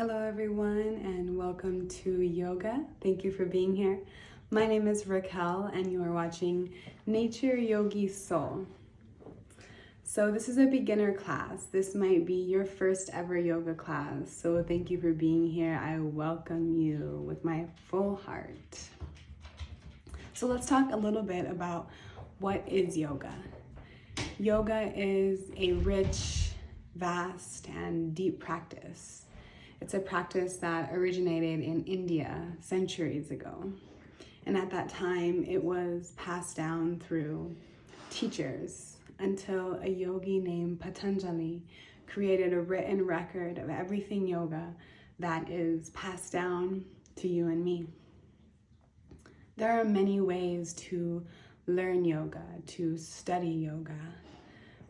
Hello everyone and welcome to yoga. Thank you for being here. My name is Raquel and you are watching Nature Yogi Soul. So this is a beginner class. This might be your first ever yoga class. So thank you for being here. I welcome you with my full heart. So let's talk a little bit about what is yoga. Yoga is a rich, vast, and deep practice. It's a practice that originated in India centuries ago. And at that time, it was passed down through teachers until a yogi named Patanjali created a written record of everything yoga that is passed down to you and me. There are many ways to learn yoga, to study yoga,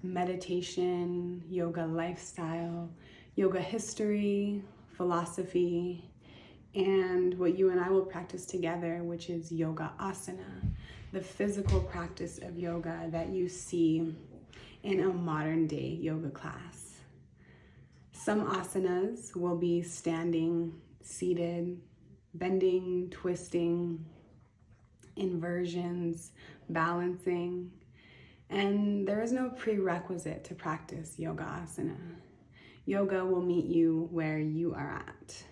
meditation, yoga lifestyle, yoga history, philosophy, and what you and I will practice together, which is yoga asana, the physical practice of yoga that you see in a modern day yoga class. Some asanas will be standing, seated, bending, twisting, inversions, balancing, and there is no prerequisite to practice yoga asana. Yoga will meet you where you are at.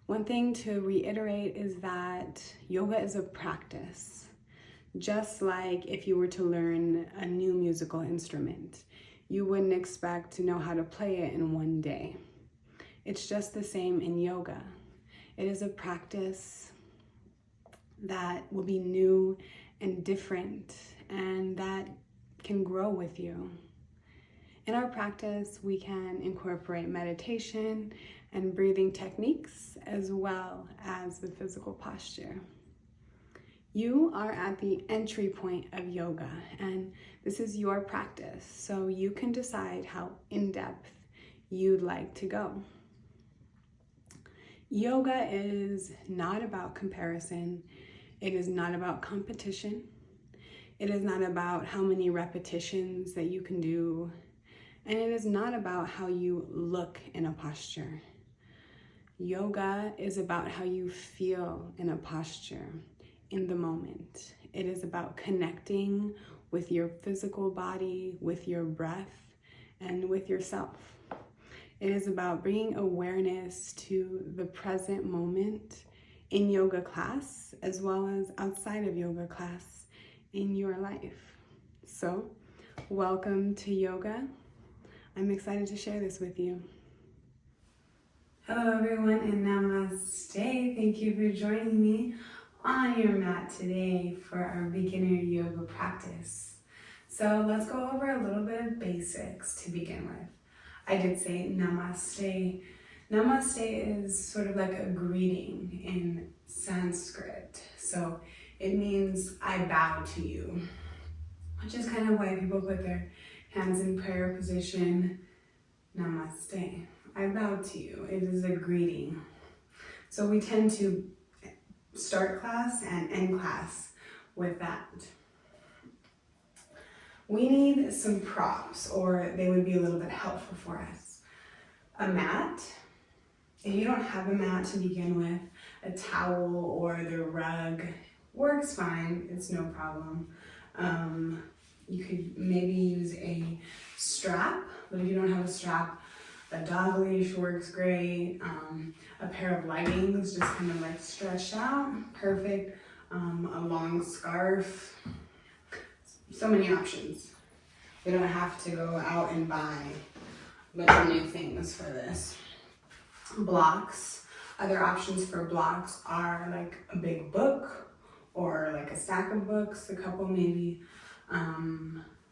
One thing to reiterate is that yoga is a practice. Just like if you were to learn a new musical instrument, you wouldn't expect to know how to play it in one day. It's just the same in yoga. It is a practice that will be new and different and that can grow with you. In our practice, we can incorporate meditation and breathing techniques as well as the physical posture. You are at the entry point of yoga, and this is your practice, so you can decide how in-depth you'd like to go. Yoga is not about comparison. It is not about competition. It is not about how many repetitions that you can do. And it is not about how you look in a posture. Yoga is about how you feel in a posture in the moment. It is about connecting with your physical body, with your breath, and with yourself. It is about bringing awareness to the present moment in yoga class, as well as outside of yoga class in your life. So, welcome to yoga. I'm excited to share this with you. Hello everyone and namaste. Thank you for joining me on your mat today for our beginner yoga practice. So let's go over a little bit of basics to begin with. I did say namaste. Namaste is sort of like a greeting in Sanskrit. So it means I bow to you, which is kind of why people put their hands in prayer position. Namaste. I bow to you. It is a greeting. So we tend to start class and end class with that. We need some props, or they would be a little bit helpful for us. A mat. If you don't have a mat to begin with, a towel or the rug works fine. It's no problem. You could maybe use a strap, but if you don't have a strap, a dog leash works great. A pair of leggings, just kind of like stretched out, perfect. A long scarf, so many options. You don't have to go out and buy a bunch of new things for this. Blocks, other options for blocks are like a big book or like a stack of books, a couple maybe.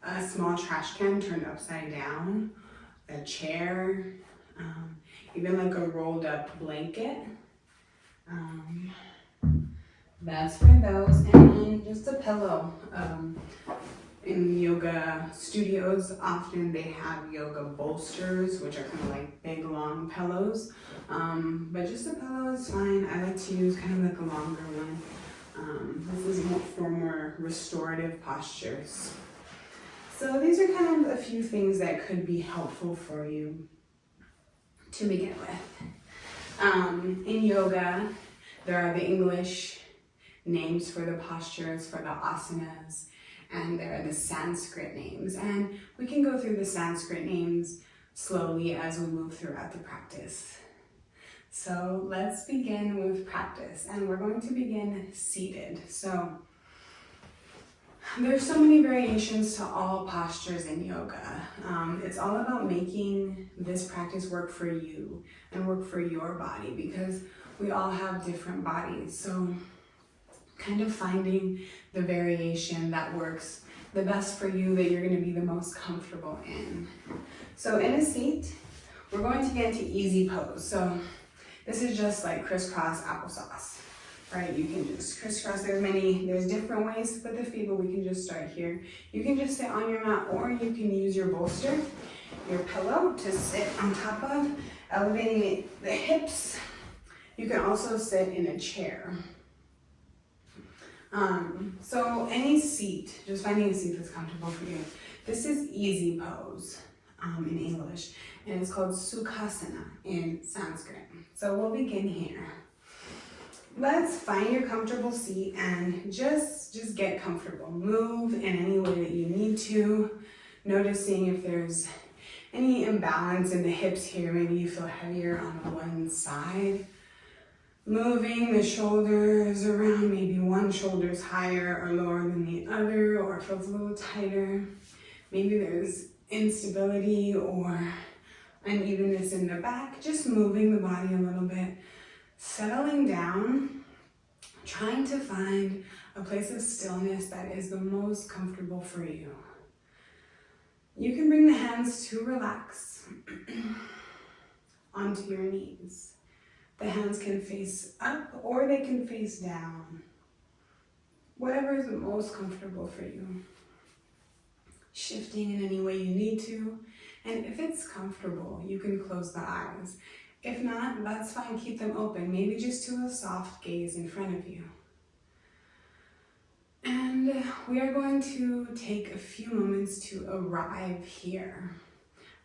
A small trash can turned upside down, a chair, even like a rolled up blanket. That's for those, and just a pillow. In yoga studios, often they have yoga bolsters, which are kind of like big long pillows. But just a pillow is fine. I like to use kind of like a longer one. This is for more restorative postures. So these are kind of a few things that could be helpful for you to begin with. In yoga, there are the English names for the postures, for the asanas, and there are the Sanskrit names. And we can go through the Sanskrit names slowly as we move throughout the practice. So let's begin with practice, and we're going to begin seated. So there's so many variations to all postures in yoga. It's all about making this practice work for you and work for your body, because we all have different bodies. So kind of finding the variation that works the best for you, that you're going to be the most comfortable in. So in a seat, we're going to get into easy pose. So this is just like crisscross applesauce, right? You can just crisscross. There's different ways to put the feet, but we can just start here. You can just sit on your mat, or you can use your bolster, your pillow, to sit on top of, elevating the hips. You can also sit in a chair. So any seat, just finding a seat that's comfortable for you. This is easy pose in English, and it's called Sukhasana in Sanskrit. So we'll begin here. Let's find your comfortable seat and just get comfortable. Move in any way that you need to, noticing if there's any imbalance in the hips here. Maybe you feel heavier on one side. Moving the shoulders around, maybe one shoulder's higher or lower than the other, or feels a little tighter. Maybe there's instability or unevenness in the back. Just moving the body a little bit, settling down, trying to find a place of stillness that is the most comfortable for you. You can bring the hands to relax onto your knees. The hands can face up or they can face down. Whatever is the most comfortable for you. Shifting in any way you need to. And if it's comfortable, you can close the eyes. If not, that's fine, keep them open. Maybe just to a soft gaze in front of you. And we are going to take a few moments to arrive here.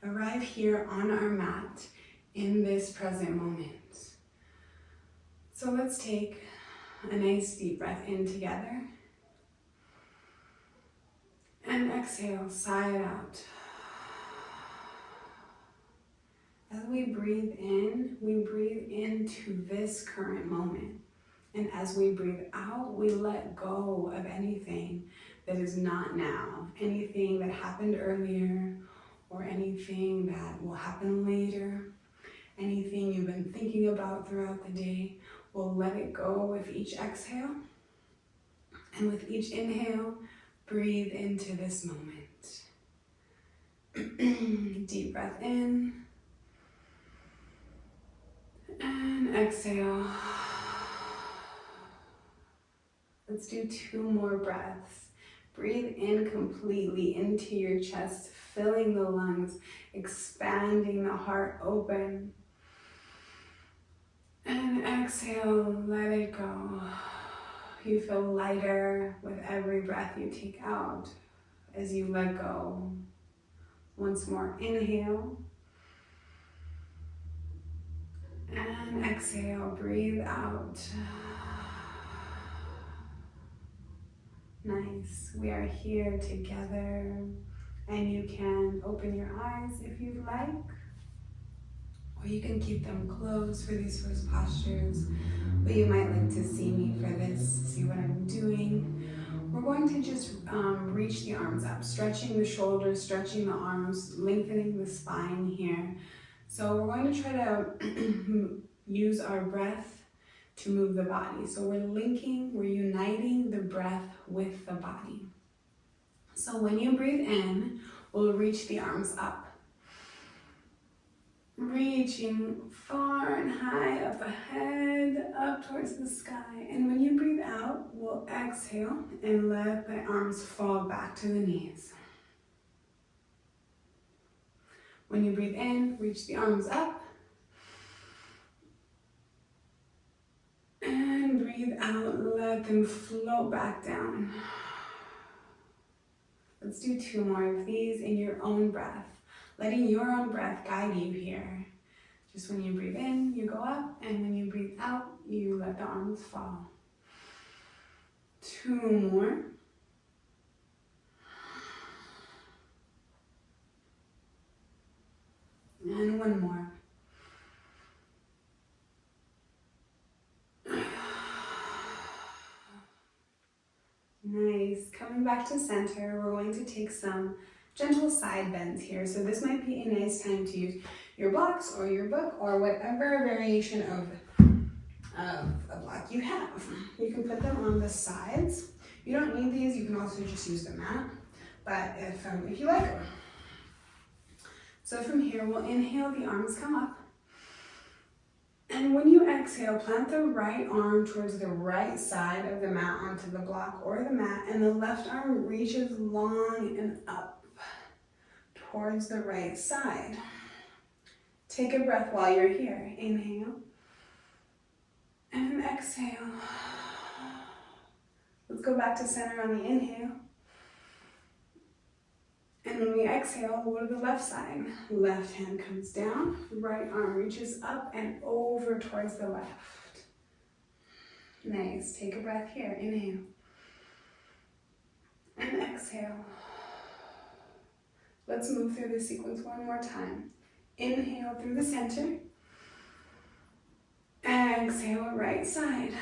Arrive here on our mat in this present moment. So let's take a nice deep breath in together. And exhale, sigh it out. As we breathe into this current moment. And as we breathe out, we let go of anything that is not now. Anything that happened earlier, or anything that will happen later. Anything you've been thinking about throughout the day. We'll let it go with each exhale. And with each inhale, breathe into this moment. Deep breath in. And exhale. Let's do 2 more breaths. Breathe in completely into your chest, filling the lungs, expanding the heart open. And exhale, let it go. You feel lighter with every breath you take out as you let go. Once more, inhale. And exhale, breathe out. Nice. We are here together, and you can open your eyes if you'd like, or you can keep them closed for these first postures, but you might like to see me for this, see what I'm doing. We're going to just reach the arms up, stretching the shoulders, stretching the arms, lengthening the spine here. So we're going to try to use our breath to move the body. So we're uniting the breath with the body. So when you breathe in, we'll reach the arms up. Reaching far and high up ahead, up towards the sky. And when you breathe out, we'll exhale and let the arms fall back to the knees. When you breathe in, reach the arms up. And breathe out, let them float back down. Let's do 2 more of these in your own breath. Letting your own breath guide you here. Just when you breathe in, you go go up, and when you breathe out, you let the arms fall. 2 more. And 1 more. Nice. Coming back to center, we're going to take some gentle side bends here. So this might be a nice time to use your blocks or your book or whatever variation of a block you have. You can put them on the sides. You don't need these. You can also just use the mat, but if you like them. So from here, we'll inhale, the arms come up. And when you exhale, plant the right arm towards the right side of the mat onto the block or the mat, and the left arm reaches long and up towards the right side. Take a breath while you're here. Inhale and exhale. Let's go back to center on the inhale. And when we exhale, we'll go to the left side. Left hand comes down, right arm reaches up and over towards the left. Nice. Take a breath here. Inhale. And exhale. Let's move through this sequence one more time. Inhale through the center. Exhale, right side.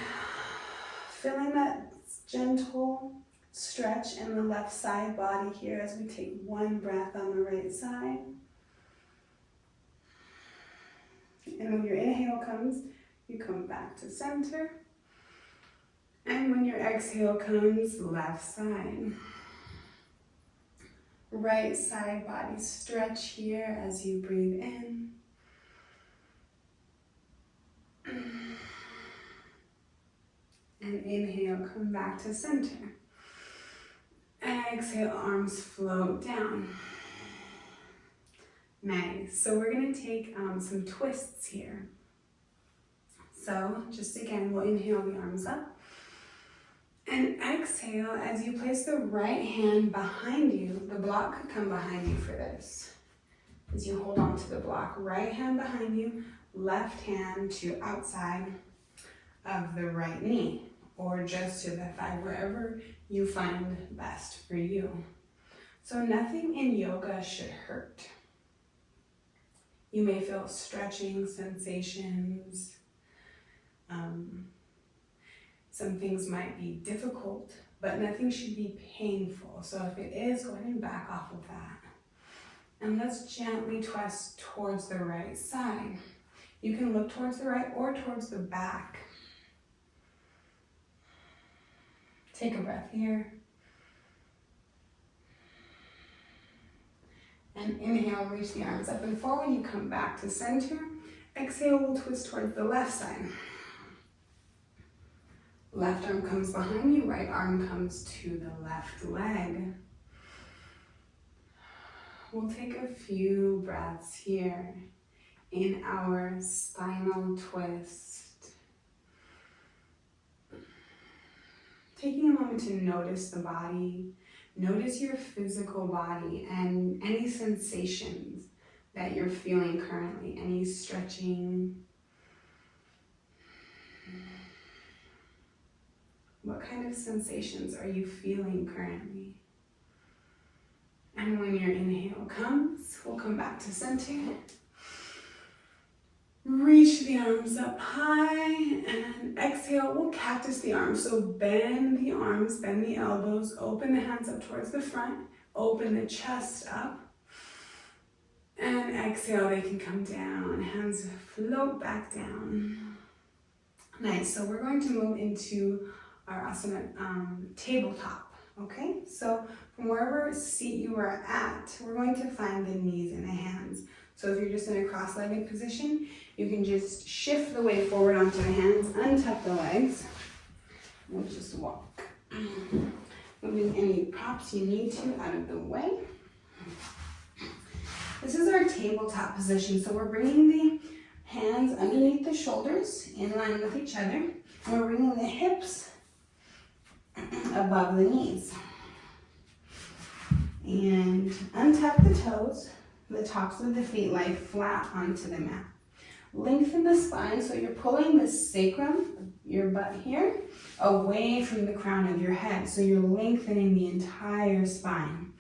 Feeling that gentle stretch in the left side body here as we take 1 breath on the right side. And when your inhale comes, you come back to center. And when your exhale comes, left side. Right side body stretch here as you breathe in. And inhale, come back to center. Exhale, arms float down. Nice. So we're going to take some twists here. So just again, we'll inhale the arms up. And exhale, as you place the right hand behind you, the block could come behind you for this. As you hold on to the block, right hand behind you, left hand to outside of the right knee, or just to the thigh, wherever you find best for you. So nothing in yoga should hurt. You may feel stretching sensations. Some things might be difficult, but nothing should be painful. So if it is, go ahead and back off of that. And let's gently twist towards the right side. You can look towards the right or towards the back. Take a breath here. And inhale, reach the arms up and forward. You come back to center. Exhale, we'll twist towards the left side. Left arm comes behind you, right arm comes to the left leg. We'll take a few breaths here in our spinal twist. Taking a moment to notice the body, notice your physical body and any sensations that you're feeling currently, any stretching. What kind of sensations are you feeling currently? And when your inhale comes, we'll come back to center. Reach the arms up high and exhale, we'll cactus the arms. So bend the arms, bend the elbows, open the hands up towards the front, open the chest up. And exhale, they can come down, hands float back down. Nice, so we're going to move into our asana tabletop, okay? So from wherever seat you are at, we're going to find the knees and the hands. So if you're just in a cross-legged position, you can just shift the weight forward onto the hands, untuck the legs. We'll just walk. Moving any props you need to out of the way. This is our tabletop position. So we're bringing the hands underneath the shoulders, in line with each other. And we're bringing the hips above the knees. And untuck the toes. The tops of the feet lie flat onto the mat. Lengthen the spine so you're pulling the sacrum, your butt here, away from the crown of your head. So you're lengthening the entire spine.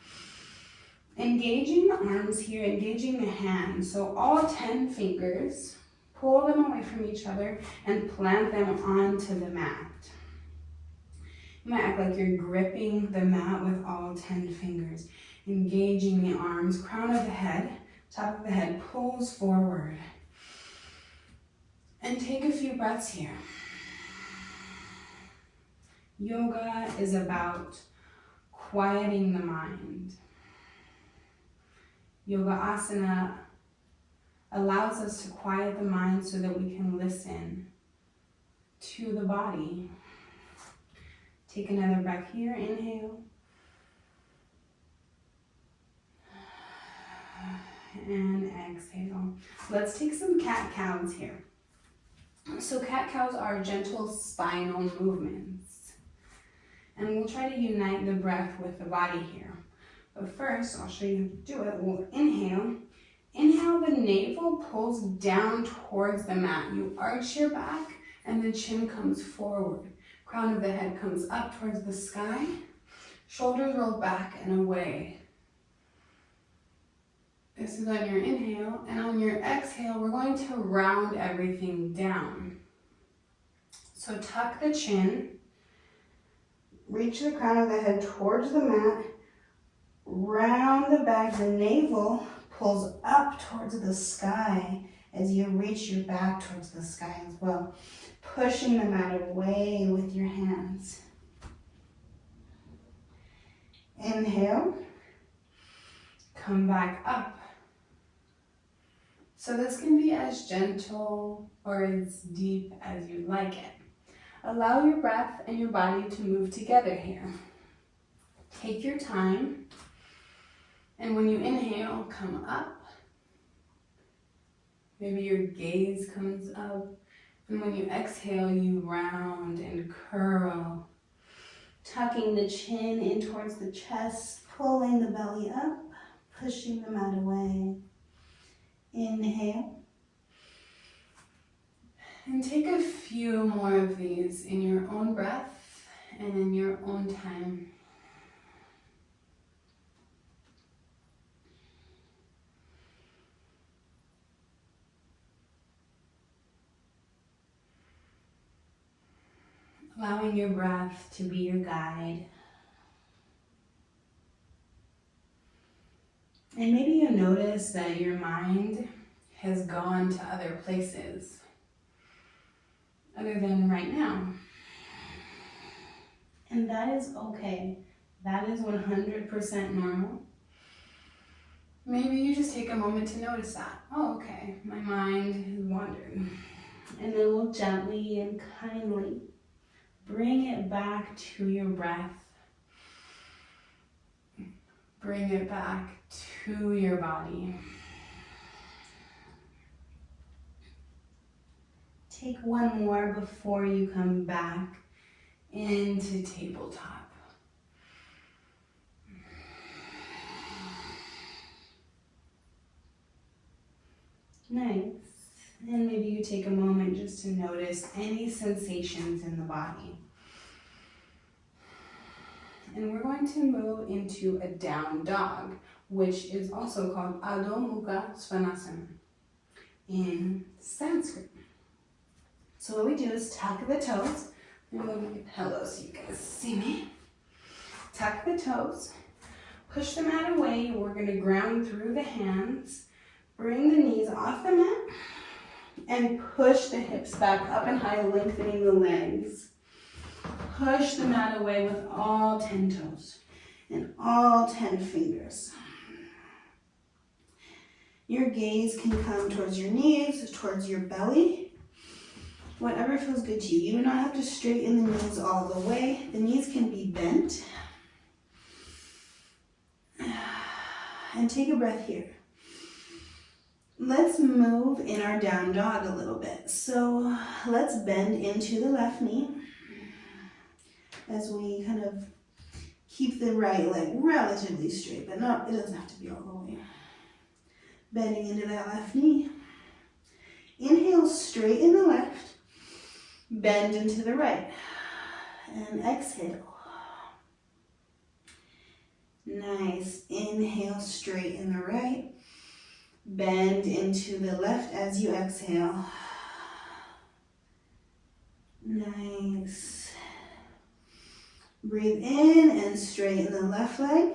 Engaging the arms here, engaging the hands. So all 10 fingers, pull them away from each other and plant them onto the mat. You might act like you're gripping the mat with all 10 fingers. Engaging the arms, crown of the head, top of the head pulls forward. And take a few breaths here. Yoga is about quieting the mind. Yoga asana allows us to quiet the mind so that we can listen to the body. Take another breath here, inhale. And exhale. Let's take some cat-cows here. So cat-cows are gentle spinal movements. And we'll try to unite the breath with the body here. But first, I'll show you how to do it. We'll inhale. Inhale, the navel pulls down towards the mat. You arch your back and the chin comes forward. Crown of the head comes up towards the sky. Shoulders roll back and away. This is on your inhale, and on your exhale, we're going to round everything down. So tuck the chin, reach the crown of the head towards the mat, round the back, the navel pulls up towards the sky as you reach your back towards the sky as well, pushing the mat away with your hands. Inhale, come back up. So this can be as gentle or as deep as you like it. Allow your breath and your body to move together here. Take your time, and when you inhale, come up. Maybe your gaze comes up, and when you exhale, you round and curl. Tucking the chin in towards the chest, pulling the belly up, pushing the mat away. Inhale. And take a few more of these in your own breath and in your own time. Allowing your breath to be your guide. And maybe you notice that your mind has gone to other places other than right now. And that is okay. That is 100% normal. Maybe you just take a moment to notice that. Oh, okay, my mind has wandered. And then we'll gently and kindly bring it back to your breath. Bring it back to your body. Take one more before you come back into tabletop. Nice. And maybe you take a moment just to notice any sensations in the body. And we're going to move into a down dog, which is also called Adho Mukha Svanasana in Sanskrit. So what we do is tuck the toes. I'm going to move my pillow so you guys see me. Tuck the toes. Push the mat away. We're going to ground through the hands. Bring the knees off the mat. And push the hips back up and high, lengthening the legs. Push the mat away with all 10 toes and all 10 fingers. Your gaze can come towards your knees, towards your belly. Whatever feels good to you. You do not have to straighten the knees all the way. The knees can be bent. And take a breath here. Let's move in our down dog a little bit. So let's bend into the left knee as we kind of keep the right leg relatively straight, but it doesn't have to be all the way. Bending into that left knee. Inhale, straighten the left, bend into the right, and exhale. Nice. Inhale, straighten the right, bend into the left as you exhale. Nice. Breathe in and straighten the left leg.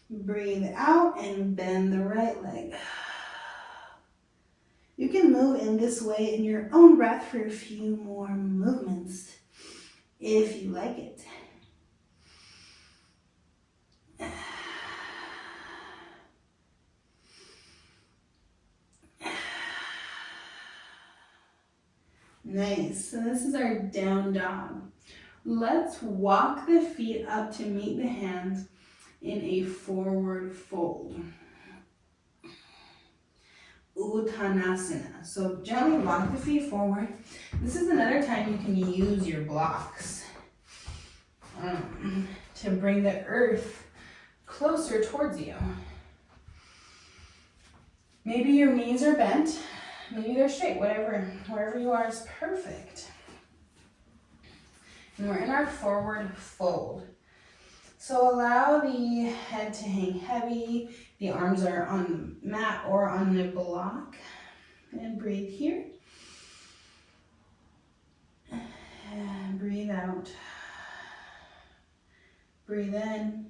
Breathe out and bend the right leg. You can move in this way in your own breath for a few more movements, if you like it. Nice. So this is our down dog. Let's walk the feet up to meet the hands in a forward fold. Uttanasana. So gently walk the feet forward. This is another time you can use your blocks to bring the earth closer towards you. Maybe your knees are bent, maybe they're straight, wherever you are is perfect. And we're in our forward fold. So allow the head to hang heavy. The arms are on the mat or on the block. And breathe here. And breathe out. Breathe in.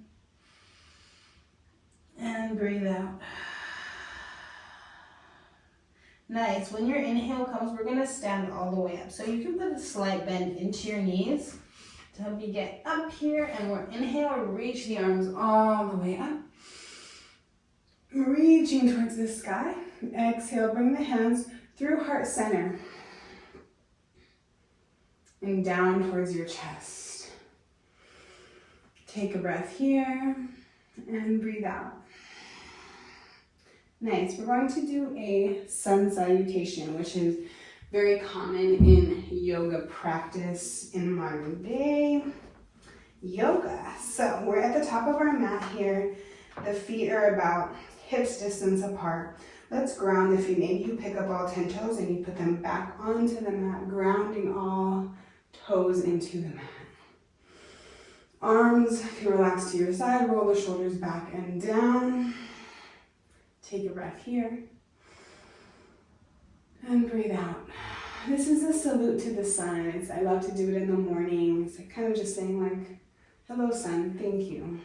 And breathe out. Nice. When your inhale comes, we're going to stand all the way up. So you can put a slight bend into your knees to help you get up here. And we'll inhale, reach the arms all the way up. Reaching towards the sky. Exhale, bring the hands through heart center. And down towards your chest. Take a breath here and breathe out. Nice. We're going to do a sun salutation, which is very common in yoga practice in modern day yoga. So we're at the top of our mat here. The feet are about hips distance apart. Let's ground the feet. Maybe you pick up all 10 toes and you put them back onto the mat, grounding all toes into the mat. Arms can relax to your side, roll the shoulders back and down. Take a breath here. And breathe out. This is a salute to the sun. I love to do it in the morning. It's kind of just saying like, hello sun, thank you.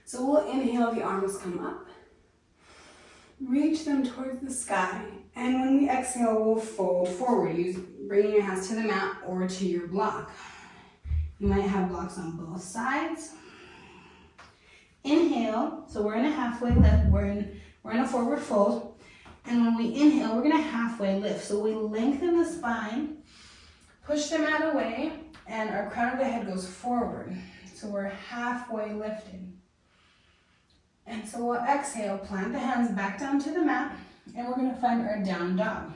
So we'll inhale, the arms come up. Reach them towards the sky. And when we exhale, we'll fold forward. Bringing your hands to the mat or to your block. You might have blocks on both sides. Inhale, so we're in a halfway lift, we're in a forward fold, and when we inhale, we're gonna halfway lift. So we lengthen the spine, push the mat away, and our crown of the head goes forward. So we're halfway lifted. And so we'll exhale, plant the hands back down to the mat, and we're gonna find our down dog.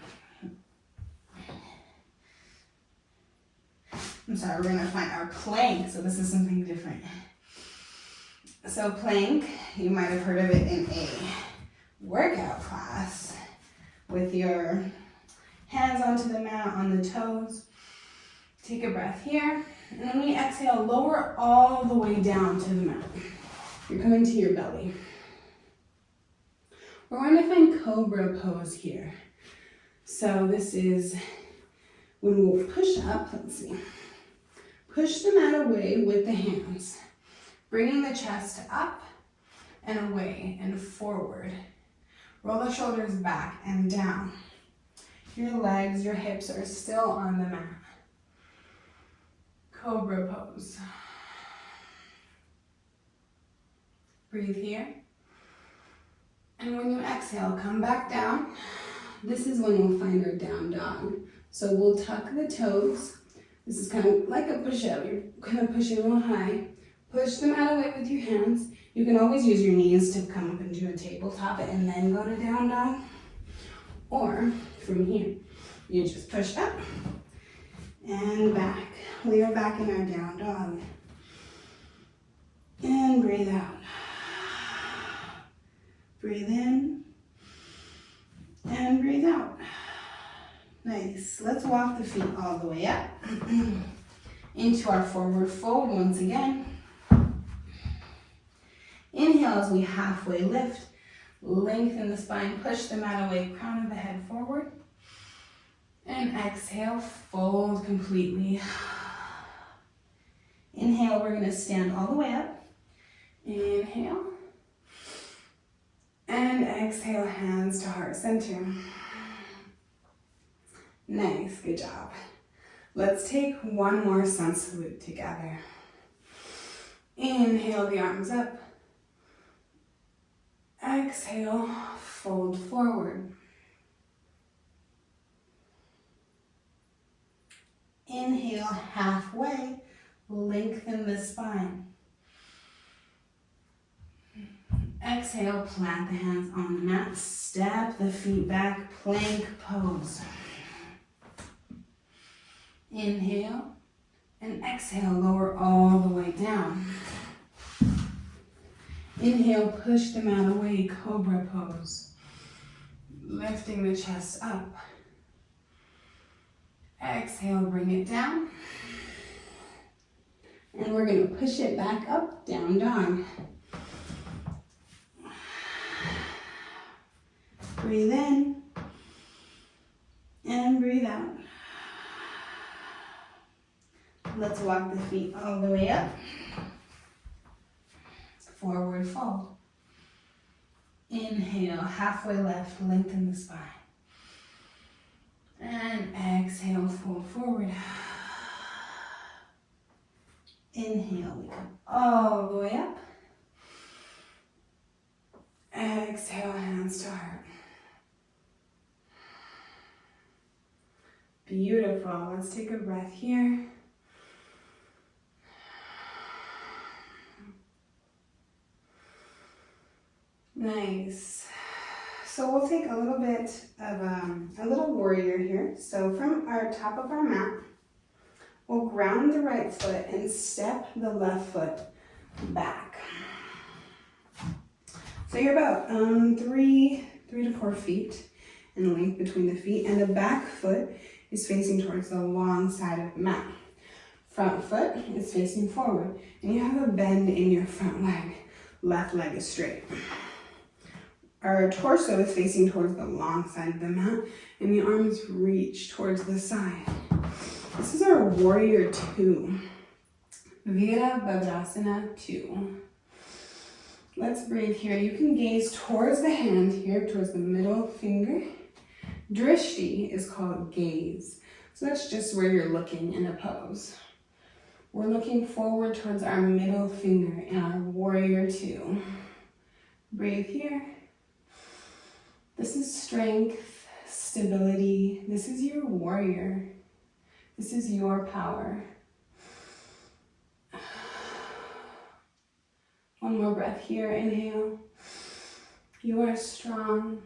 We're gonna find our plank, so this is something different. So plank, you might have heard of it in a workout class with your hands onto the mat, on the toes. Take a breath here. And when we exhale, lower all the way down to the mat. You're coming to your belly. We're going to find cobra pose here. So this is when we'll push up, let's see. Push the mat away with the hands. Bringing the chest up and away and forward. Roll the shoulders back and down. Your legs, your hips are still on the mat. Cobra pose. Breathe here. And when you exhale, come back down. This is when we'll find our down dog. So we'll tuck the toes. This is kind of like a push-up. You're kind of pushing a little high. Push the mat away with your hands. You can always use your knees to come up and do a tabletop and then go to down dog. Or from here, you just push up and back. We are back in our down dog. And breathe out. Breathe in and breathe out. Nice. Let's walk the feet all the way up into our forward fold once again. Inhale as we halfway lift. Lengthen the spine, push the mat away, crown of the head forward. And exhale, fold completely. Inhale, we're going to stand all the way up. Inhale. And exhale, hands to heart center. Nice, good job. Let's take one more sun salute together. Inhale the arms up. Exhale, fold forward. Inhale halfway, lengthen the spine. Exhale, plant the hands on the mat, step the feet back, plank pose. Inhale and exhale, lower all the way down. Inhale, push the mat away, cobra pose. Lifting the chest up. Exhale, bring it down. And we're going to push it back up, down dog. Breathe in and breathe out. Let's walk the feet all the way up. Forward fold. Inhale, halfway left, lengthen the spine. And exhale, fold forward. Inhale, we come all the way up. Exhale, hands to heart. Beautiful. Let's take a breath here. Nice. So we'll take a little bit of a little warrior here. So from our top of our mat, we'll ground the right foot and step the left foot back. So you're about 3 to 4 feet in length between the feet, and the back foot is facing towards the long side of the mat. Front foot is facing forward, and you have a bend in your front leg. Left leg is straight. Our torso is facing towards the long side of the mat, and the arms reach towards the side. This is our warrior 2. Virabhadrasana 2. Let's breathe here. You can gaze towards the hand here, towards the middle finger. Drishti is called gaze. So that's just where you're looking in a pose. We're looking forward towards our middle finger in our warrior 2. Breathe here. This is strength, stability. This is your warrior. This is your power. One more breath here. Inhale. You are strong.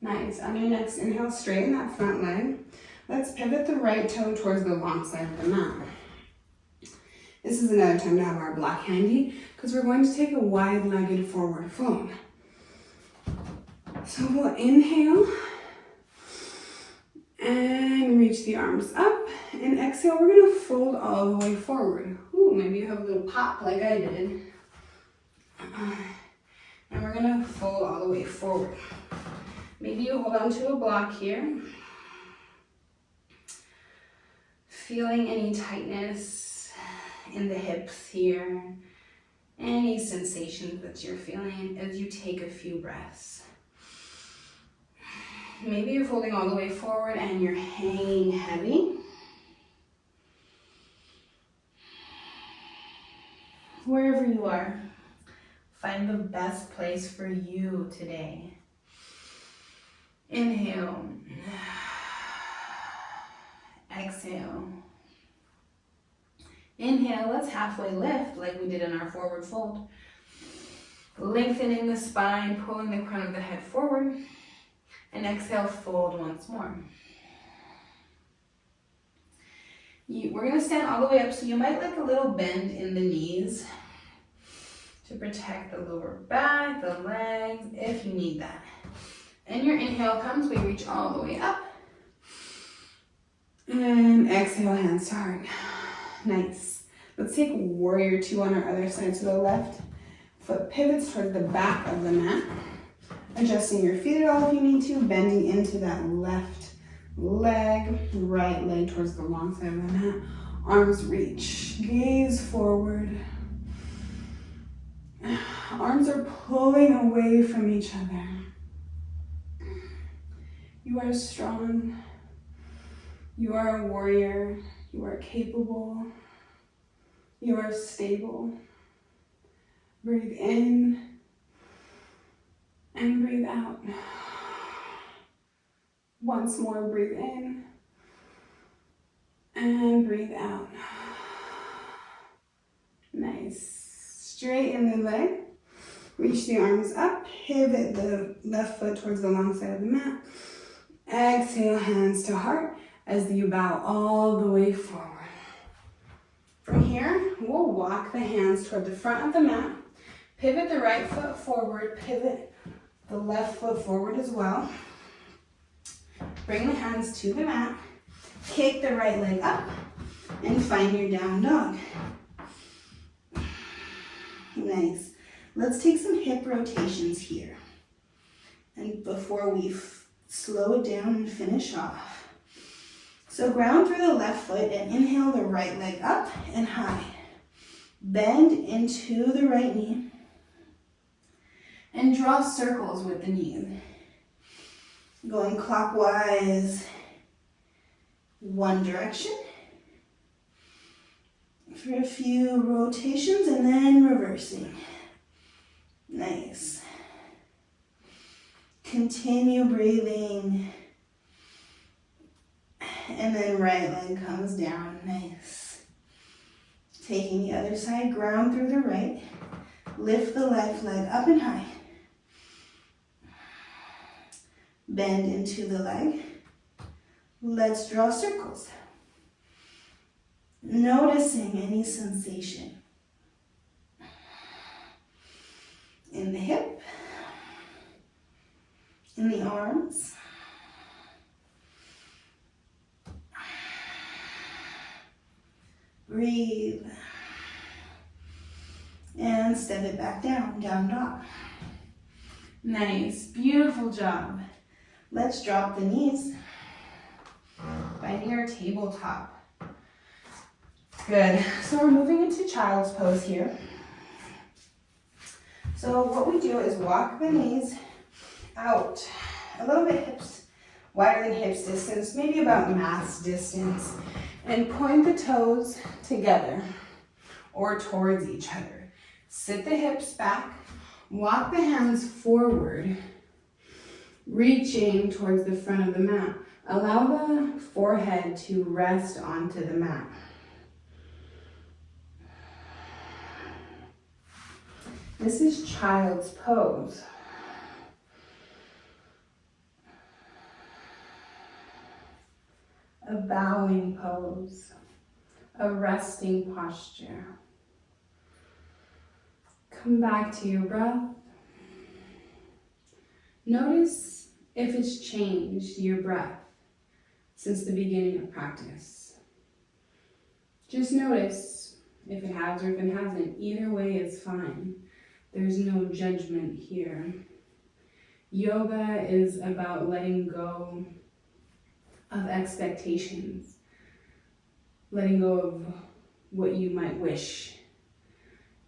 Nice. On your next inhale, straighten that front leg. Let's pivot the right toe towards the long side of the mat. This is another time to have our block handy because we're going to take a wide-legged forward fold. So we'll inhale and reach the arms up, and exhale, we're going to fold all the way forward. Ooh, maybe you have a little pop like I did. And we're going to fold all the way forward. Maybe you hold on to a block here. Feeling any tightness in the hips here. Any sensations that you're feeling as you take a few breaths. Maybe you're folding all the way forward and you're hanging heavy. Wherever you are, find the best place for you today. Inhale. Exhale. Inhale, let's halfway lift like we did in our forward fold. Lengthening the spine, pulling the crown of the head forward. And exhale, fold once more. We're going to stand all the way up, so you might like a little bend in the knees to protect the lower back, the legs, if you need that. And your inhale comes, we reach all the way up. And exhale, hands to heart. Nice. Let's take warrior two on our other side. So the left foot pivots towards the back of the mat. Adjusting your feet at all if you need to, bending into that left leg, right leg towards the long side of the mat. Arms reach, gaze forward. Arms are pulling away from each other. You are strong. You are a warrior. You are capable. You are stable. Breathe in and breathe out. Once more, breathe in and breathe out. Nice. Straighten the leg. Reach the arms up. Pivot the left foot towards the long side of the mat. Exhale, hands to heart as you bow all the way forward. From here, we'll walk the hands toward the front of the mat. Pivot the right foot forward. Pivot the left foot forward as well. Bring the hands to the mat. Kick the right leg up and find your down dog. Nice. Let's take some hip rotations here. And before we slow it down and finish off. So ground through the left foot and inhale the right leg up and high. Bend into the right knee. And draw circles with the knees. Going clockwise, one direction. For a few rotations and then reversing. Nice. Continue breathing. And then right leg comes down. Nice. Taking the other side, ground through the right. Lift the left leg up and high. Bend into the leg. Let's draw circles. Noticing any sensation in the hip, in the arms. Breathe. And step it back down, down dog. Nice, beautiful job. Let's drop the knees. Finding our tabletop. Good. So we're moving into child's pose here. So what we do is walk the knees out a little bit hips, wider than hips distance, maybe about mass distance, and point the toes together or towards each other. Sit the hips back, walk the hands forward, reaching towards the front of the mat. Allow the forehead to rest onto the mat. This is child's pose. A bowing pose, a resting posture. Come back to your breath. Notice if it's changed your breath since the beginning of practice. Just notice if it has or if it hasn't. Either way is fine. There's no judgment here. Yoga is about letting go of expectations, letting go of what you might wish,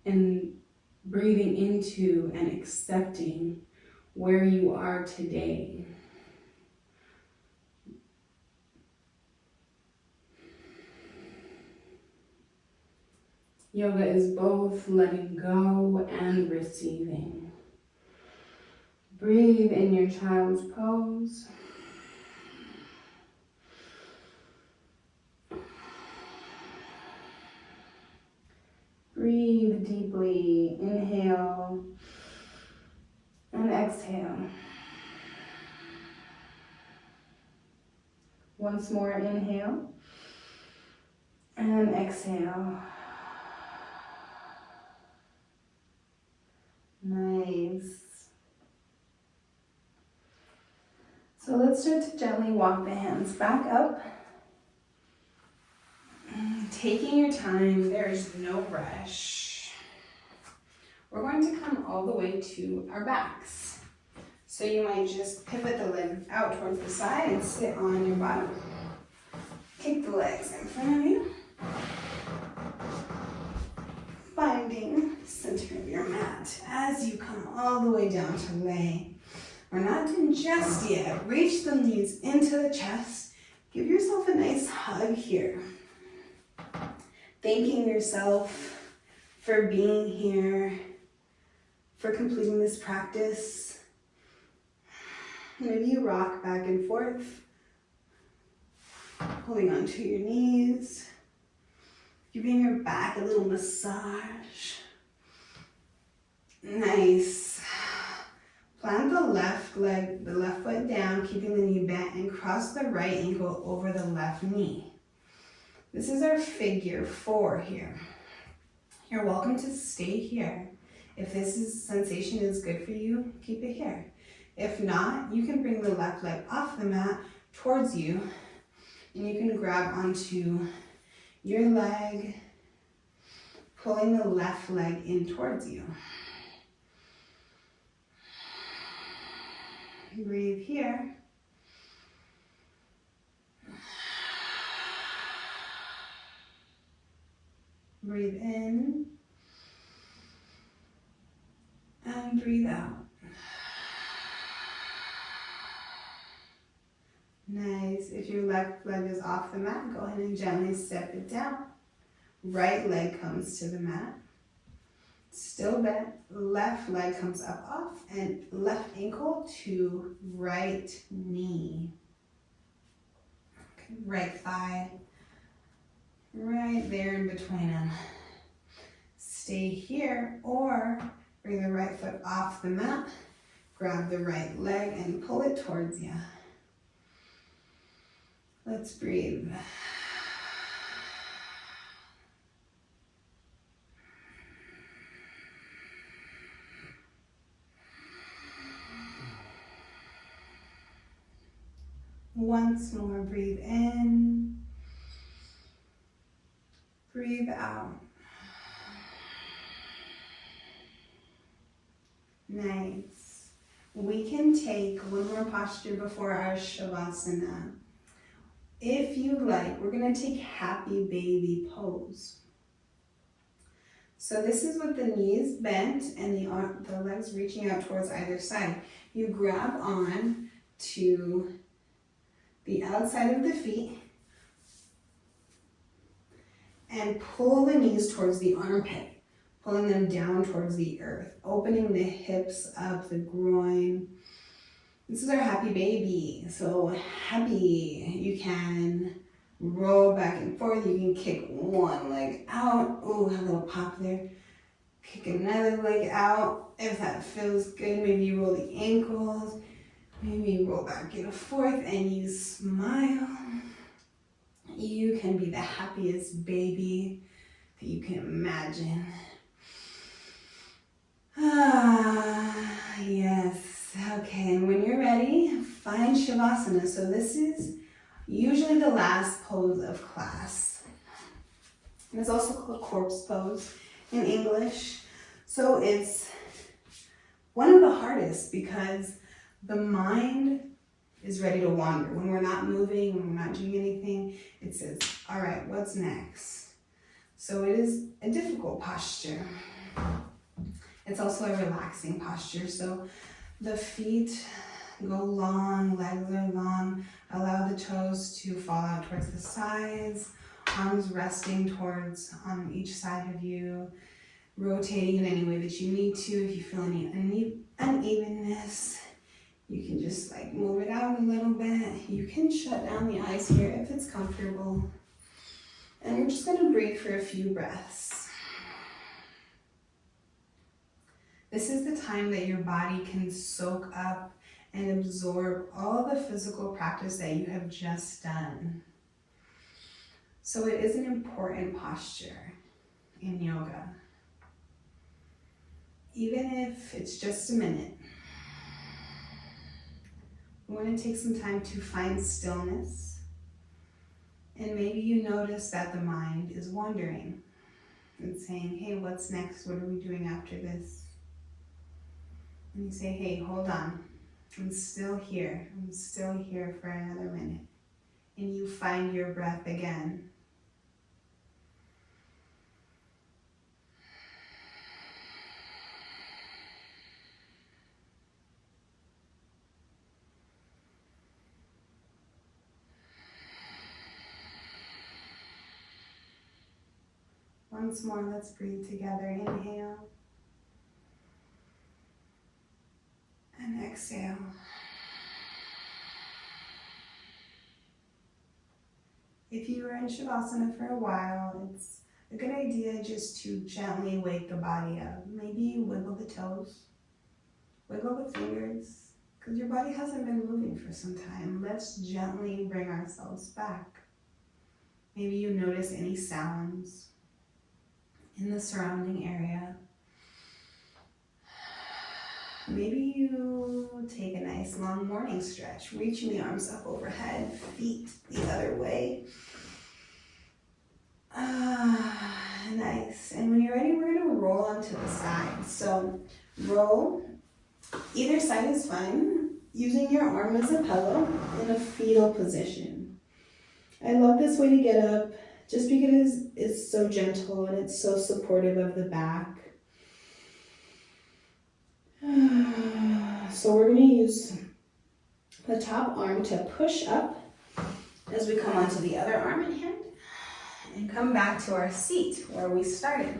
and breathing into and accepting where you are today. Yoga is both letting go and receiving. Breathe in your child's pose. Breathe deeply. Inhale and exhale. Once more, inhale and exhale. Nice. So let's start to gently walk the hands back up. Taking your time, there is no rush. We're going to come all the way to our backs. So you might just pivot the leg out towards the side and sit on your bottom. Kick the legs in front of you. Finding center of your mat as you come all the way down to lay. We're not done just yet. Reach the knees into the chest. Give yourself a nice hug here. Thanking yourself for being here, for completing this practice. Maybe you rock back and forth, holding onto your knees, giving your back a little massage. Nice. Plant the left leg, the left foot down, keeping the knee bent, and cross the right ankle over the left knee. This is our figure 4 here. You're welcome to stay here. If this sensation is good for you, keep it here. If not, you can bring the left leg off the mat towards you, and you can grab onto your leg, pulling the left leg in towards you. Breathe here. Breathe in and breathe out. Nice. If your left leg is off the mat, go ahead and gently step it down. Right leg comes to the mat. Still bent. Left leg comes up off and left ankle to right knee. Okay, right thigh. Right there in between them. Stay here or bring the right foot off the mat. Grab the right leg and pull it towards you. Let's breathe. Once more, breathe in. Breathe out. Nice. We can take one more posture before our shavasana. If you like, we're going to take happy baby pose. So this is with the knees bent and the legs reaching out towards either side. You grab on to the outside of the feet and pull the knees towards the armpit, pulling them down towards the earth, opening the hips up, the groin. This is our happy baby. So happy, you can roll back and forth. You can kick one leg out. Oh, a little pop there. Kick another leg out. If that feels good, maybe you roll the ankles. Maybe you roll back and forth and you smile. You can be the happiest baby that you can imagine. Ah, yes. Okay, and when you're ready, find Shavasana. So this is usually the last pose of class. And it's also called corpse pose in English. So it's one of the hardest because the mind is ready to wander. When we're not moving, when we're not doing anything, it says, all right, what's next? So it is a difficult posture. It's also a relaxing posture. So the feet go long, legs are long. Allow the toes to fall out towards the sides, arms resting towards on each side of you, rotating in any way that you need to. If you feel any unevenness, you can just like move it out a little bit. You can shut down the eyes here if it's comfortable. And we're just gonna breathe for a few breaths. This is the time that your body can soak up and absorb all the physical practice that you have just done. So it is an important posture in yoga. Even if it's just a minute. we want to take some time to find stillness. And maybe you notice that the mind is wandering and saying, hey, what's next? What are we doing after this? And you say, hey, hold on. I'm still here. I'm still here for another minute. And you find your breath again. Once more, let's breathe together. Inhale. And exhale. If you were in Shavasana for a while, it's a good idea just to gently wake the body up. Maybe you wiggle the toes, wiggle the fingers, because your body hasn't been moving for some time. Let's gently bring ourselves back. Maybe you notice any sounds in the surrounding area. Maybe you take a nice long morning stretch, reaching the arms up overhead, feet the other way. Nice. And when you're ready, we're going to roll onto the side. So roll. Either side is fine. Using your arm as a pillow in a fetal position. I love this way to get up just because it's so gentle and it's so supportive of the back. So we're going to use the top arm to push up as we come onto the other arm and hand and come back to our seat where we started.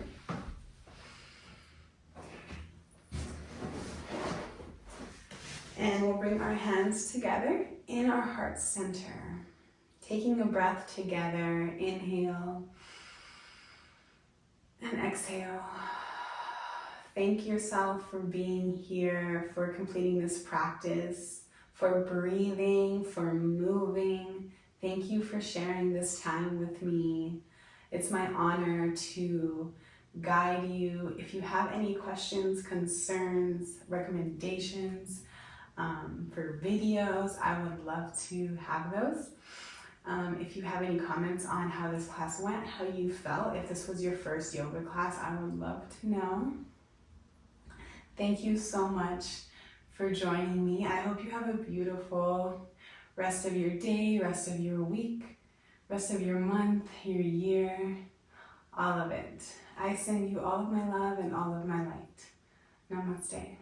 And we'll bring our hands together in our heart center. Taking a breath together, inhale and exhale. Thank yourself for being here, for completing this practice, for breathing, for moving. Thank you for sharing this time with me. It's my honor to guide you. If you have any questions, concerns, recommendations for videos, I would love to have those. If you have any comments on how this class went, how you felt, if this was your first yoga class, I would love to know. Thank you so much for joining me. I hope you have a beautiful rest of your day, rest of your week, rest of your month, your year, all of it. I send you all of my love and all of my light. Namaste.